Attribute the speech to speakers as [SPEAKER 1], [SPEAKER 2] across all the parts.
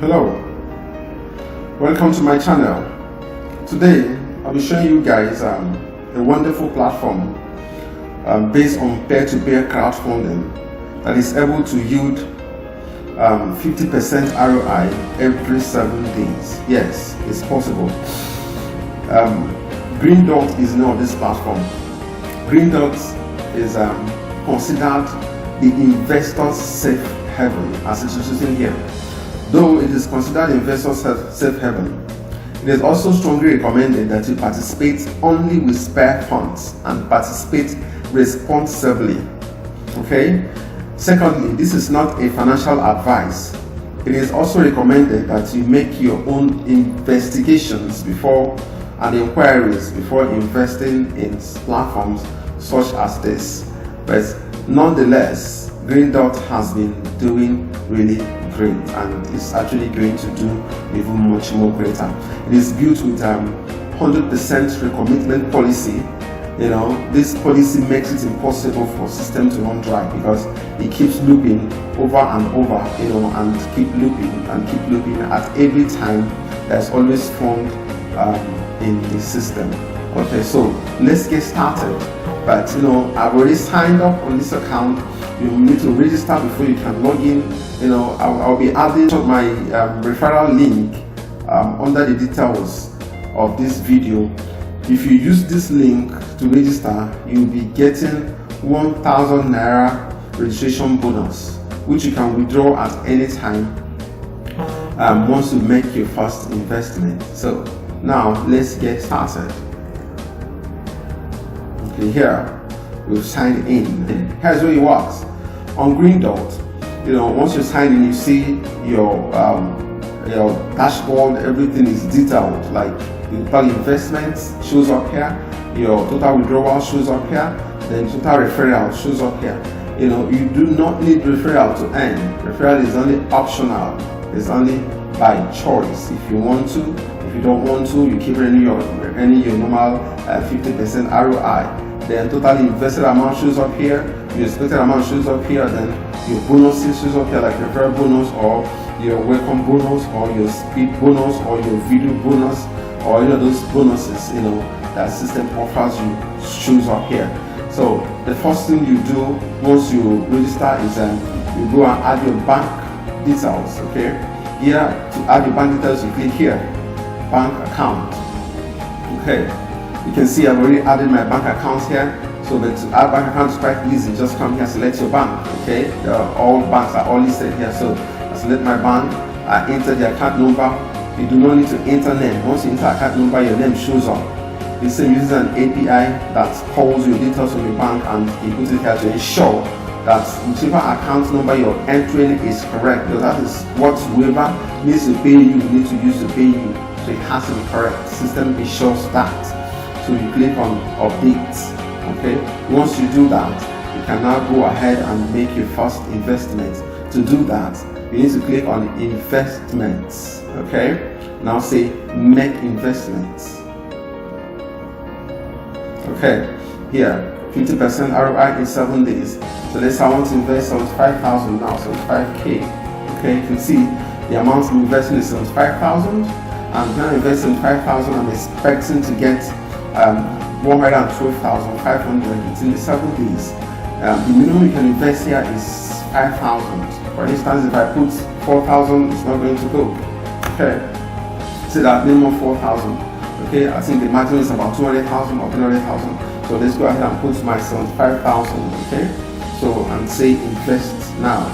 [SPEAKER 1] Hello, welcome to my channel. Today I'll be showing you guys a wonderful platform based on peer-to-peer crowdfunding that is able to yield 50% ROI every 7 days. Yes, it's possible. Green Dot is the name of this platform. Green Dot is considered the investor's safe haven, as it is written here. Though it is considered investor's safe haven, it is also strongly recommended that you participate only with spare funds and participate responsibly. Okay? Secondly, this is not a financial advice. It is also recommended that you make your own investigations and inquiries before investing in platforms such as this. But nonetheless, Green Dot has been doing really great and is actually going to do even much more greater. It is built with 100% recommitment policy. You know, this policy makes it impossible for system to run dry because it keeps looping over and over, you know, and keep looping at every time. There's always fund in the system. Okay, so let's get started. But you know, I've already signed up on this account. You need to register before you can log in. You know, I'll be adding my referral link under the details of this video. If you use this link to register, you'll be getting 1,000 Naira registration bonus, which you can withdraw at any time once you make your first investment. So now let's get started. Okay, here we've signed in. Here's where it works. On Green Dot, you know, once you sign in, you see your dashboard. Everything is detailed. Like your total investments shows up here, your total withdrawal shows up here, then total referral shows up here. You know, you do not need referral to earn. Referral is only optional. It's only by choice. If you want to, if you don't want to, you keep earning your normal 50% ROI. Then total invested amount shows up here, your expected amount shows up here, then your bonuses shows up here, like referral bonus or your welcome bonus or your speed bonus or your video bonus or any of those bonuses, you know, that system offers you shows up here. So the first thing you do once you register is you go and add your bank details. Okay, here to add your bank details, you click here, bank account. Okay, you can see I've already added my bank accounts here. So but to add bank account is quite easy. Just come here, select your bank. Okay, all banks are all listed here. So I select my bank, I enter the account number. You do not need to enter name. Once you enter account number, your name shows up. The same uses an API that calls your details from your bank and it puts it here to ensure that whichever account number you're entering is correct. Because that is what whoever needs to pay you need to use to pay you. So it has to be correct. The system ensures that. So you click on update. Okay, once you do that, you can now go ahead and make your first investment. To do that, you need to click on investments. Okay, now say make investments. Okay, here 50% ROI in 7 days. So let's say I want to invest 75,000 now, 75k. Okay, you can see the amount I'm investing is 75,000. And when I invest 75,000, I'm expecting to get 112,500 within the 7 days. The minimum you can invest here is 5,000. For instance, if I put 4,000, it's not going to go. Okay, so that minimum 4,000. Okay, I think the margin is about 200,000 or 300,000. So let's go ahead and put my 75,000. Okay, so and say invest now.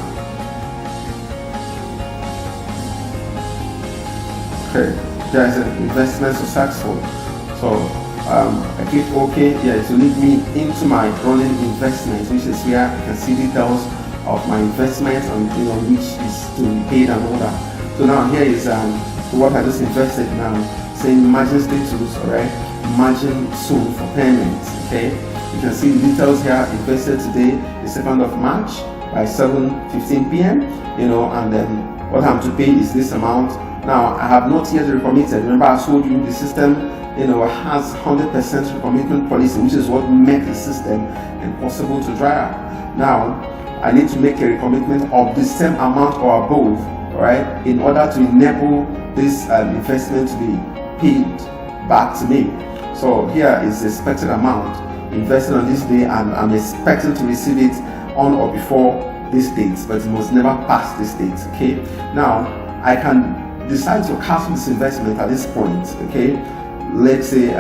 [SPEAKER 1] Okay, there is an investment successful. So I click OK. Yeah, to lead me into my running investment, which is where I can see details of my investments and you know which is to be paid and all that. So now here is what I just invested now, saying margin status, alright, margin soon for payments. Okay, you can see the details here. Invested today, the 2nd of March by 7:15 p.m. You know, and then what I'm to pay is this amount. Now I have not yet recommitted. Remember I told you the system, you know, has 100% recommitment policy, which is what makes the system impossible to dry up. Now I need to make a recommitment of the same amount or above all right, in order to enable this investment to be paid back to me. So here is the expected amount invested on this day, and I'm expecting to receive it on or before this date, but it must never pass this date. Okay, now I can decide to cancel this investment at this point. Okay, let's say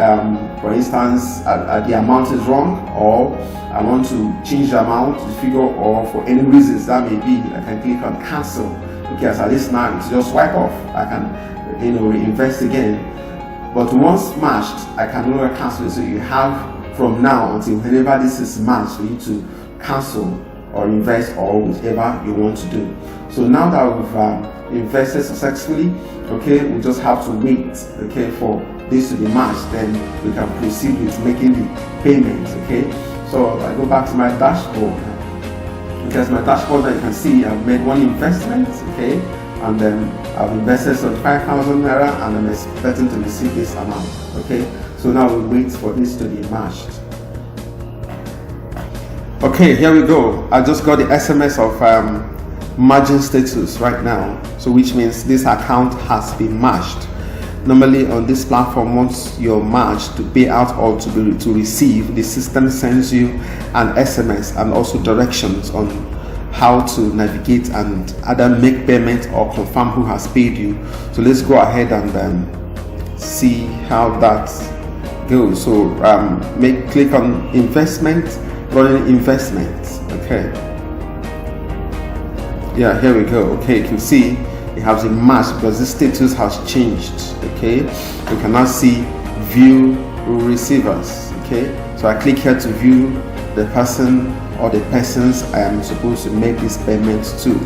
[SPEAKER 1] for instance the amount is wrong, or I want to change the amount, the figure, or for any reasons that may be, I can click on cancel. Okay, as at this now it's just swipe off. I can reinvest again. But once matched, I can no longer cancel it. So you have from now until whenever this is matched for you to cancel or invest or whatever you want to do. So now that we've invested successfully, okay, we just have to wait, okay, for this to be matched. Then we can proceed with making the payments. Okay, so I go back to my dashboard. Because my dashboard, you can see I've made one investment, okay, and then I've invested 5,000 naira, and I'm expecting to receive this amount. Okay, so now we wait for this to be matched. Okay, here we go. I just got the SMS of margin status right now, so which means this account has been matched. Normally on this platform, once you're matched to pay out or to receive, the system sends you an SMS and also directions on how to navigate and either make payment or confirm who has paid you. So let's go ahead and see how that goes. So click on investment, running investments. Okay, yeah, here we go. Okay, you can see it has a match because the status has changed. Okay, you can now see view receivers. Okay, so I click here to view the person or the persons I am supposed to make this payment to.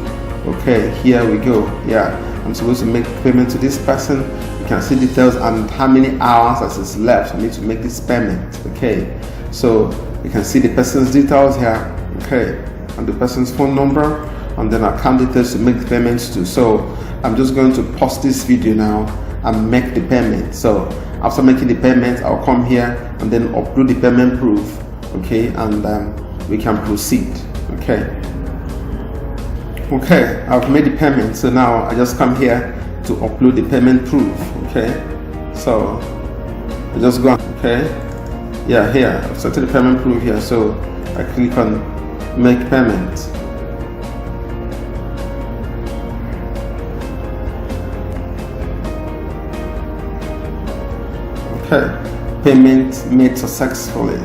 [SPEAKER 1] Okay, here we go. Yeah, I'm supposed to make payment to this person. You can see details and how many hours as is left for me to make this payment. Okay, so you can see the person's details here. Okay, and the person's phone number, and then account details to make the payments to. So I'm just going to pause this video now and make the payment. So after making the payment, I'll come here and then upload the payment proof. Okay, and we can proceed. Okay, I've made the payment, so now I just come here to upload the payment proof. Okay, so I just go, okay, yeah, here I've started the payment proof here, so I click on make payment. Okay, payment made successfully.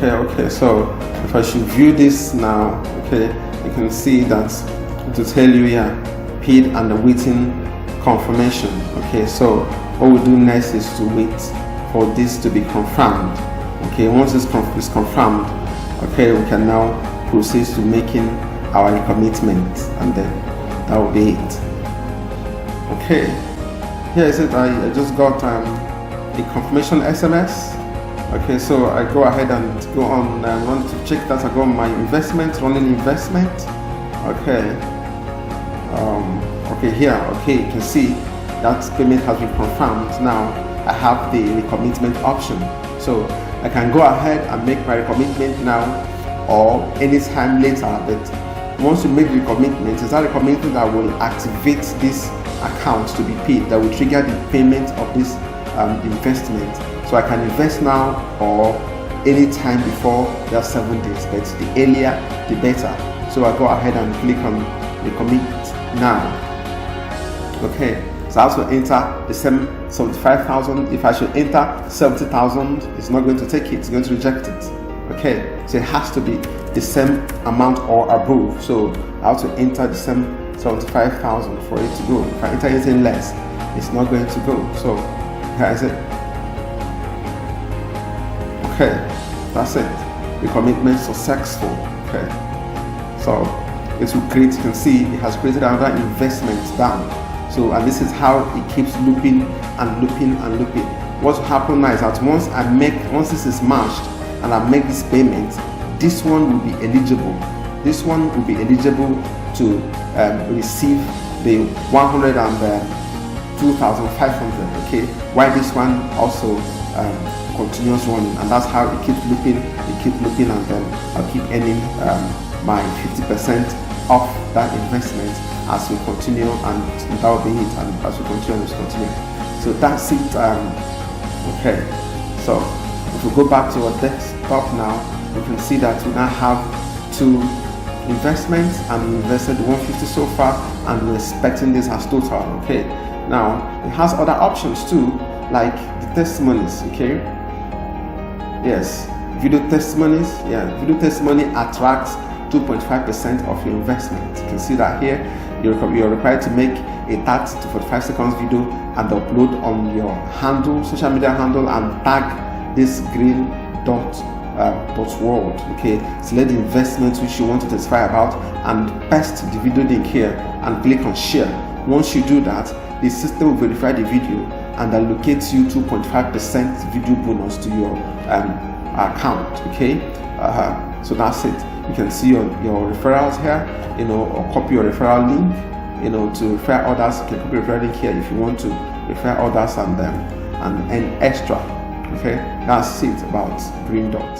[SPEAKER 1] Okay, so if I should view this now, okay, you can see that it will tell you here paid and awaiting confirmation. Okay, so what we do next is to wait for this to be confirmed. Okay, once it's confirmed, okay, we can now proceed to making our recommitment, and then that will be it. Okay, here is it. I just got a confirmation SMS. Okay, so I go ahead and go on and want to check that I got my investment, running investment. Okay, okay, here, okay, you can see that payment has been confirmed. Now I have the recommitment option, so I can go ahead and make my recommitment now or anytime later. But once you make the recommitment, it's that recommitment that will activate this account to be paid, that will trigger the payment of this investment. So I can invest now or any time before there are 7 days, but the earlier the better. So I go ahead and click on recommit now. Okay, so I have to enter the same 75,000. If I should enter 70,000, it's not going to take it, it's going to reject it. Okay, so it has to be the same amount or above. So I have to enter the same 75,000 for it to go. If I enter anything less, it's not going to go. So here is it. Okay, that's it. The commitment is successful. Okay, so it will create, you can see it has created another investment down. So, and this is how it keeps looping and looping and looping. What will happen now is that once this is matched and I make this payment, this one will be eligible. This one will be eligible to receive the 102,500. Okay, while this one also continuous running, and that's how it keeps looping, and then I'll keep earning my 50% off that investment, as we continue, and that will be it. And as we continue, so that's it. Okay, so if we go back to our desktop now, you can see that we now have 2 investments, and we invested 150 so far, and we're expecting this as total. Okay, now it has other options too, like the testimonies. Okay, yes, video testimonies. Yeah, video testimony attracts 2.5% of your investment. You can see that here. You're required to make a 30 to 45 seconds video and upload on your handle, social media handle, and tag this green dot world. Okay, select the investment which you want to testify about and paste the video link here and click on share. Once you do that, the system will verify the video and allocate you 2.5% video bonus to your account. Okay, so that's it. You can see your referrals here, or copy your referral link, to refer others. You can copy referral link here if you want to refer others and earn extra. Okay, that's it about Green Dot.